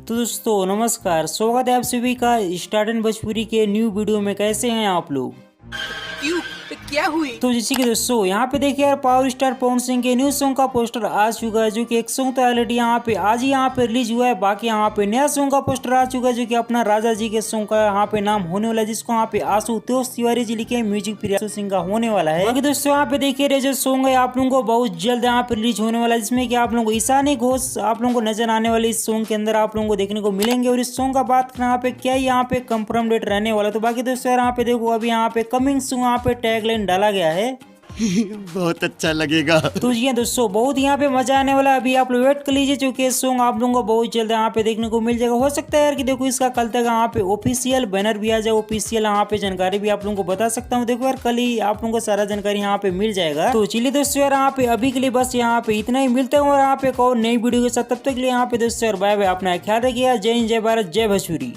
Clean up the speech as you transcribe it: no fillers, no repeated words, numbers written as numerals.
तो दोस्तों नमस्कार, स्वागत है आप सभी का स्टार्ट एंड भोजपुरी के न्यू वीडियो में। कैसे हैं आप लोग? क्यों? क्या हुई? तो जैसे कि दोस्तों यहाँ पे देखिए यार, पावर स्टार पवन सिंह के न्यू सॉन्ग का पोस्टर आ चुका है, जो कि एक सॉन्ग तो ऑलरेडी यहाँ पे आज ही यहाँ पे रिलीज हुआ है। बाकी यहाँ पे नया सॉन्ग का पोस्टर आ चुका है, जो कि अपना राजा जी के सॉन्ग का यहाँ पे नाम होने वाला है, जिसको यहाँ पे आशुतोष तिवारी जी लिखे, म्यूजिक प्रियांशु सिंह का होने वाला है। बाकी दोस्तों यहाँ पे देखिए ये जो सॉन्ग है आप लोगों को बहुत जल्द यहाँ पे रिलीज होने वाला है, जिसमें की आप लोगों को ईशानी घोष आप लोगों को नजर आने वाले इस सॉन्ग के अंदर आप लोगों को देखने को मिलेंगे। और इस सॉन्ग का बात करना यहाँ पे क्या यहाँ पे कंफर्म डेट रहने वाला। तो बाकी दोस्तों यार यहाँ पे देखो, अभी यहाँ पे कमिंग सॉन्ग यहाँ पे टैगलाइन डाला गया है। बहुत अच्छा लगेगा। तो ये दोस्तों बहुत यहाँ पे मजा आने वाला है। अभी आप लोग वेट कर लीजिए, क्योंकि सॉन्ग आप लोगों को बहुत जल्द यहाँ पे देखने को मिल जाएगा। हो सकता है यार कि देखो इसका कल तक यहाँ पे ऑफिशियल बैनर भी आ जाए, ऑफिशियल यहाँ पे जानकारी भी आप लोगों को बता सकता हूँ। देखो यार कल ही आप लोगों को सारा जानकारी यहाँ पे मिल जाएगा। तो चलिए दोस्तों यार यहाँ पे अभी के लिए बस यहाँ पे इतना ही, मिलते हैं और यहाँ पे एक और नई वीडियो के साथ। तब तक के लिए यहाँ पे दोस्तों यार बाय बाय, अपना ख्याल रखिए। जय हिंद, जय भारत, जय भोजपुरी।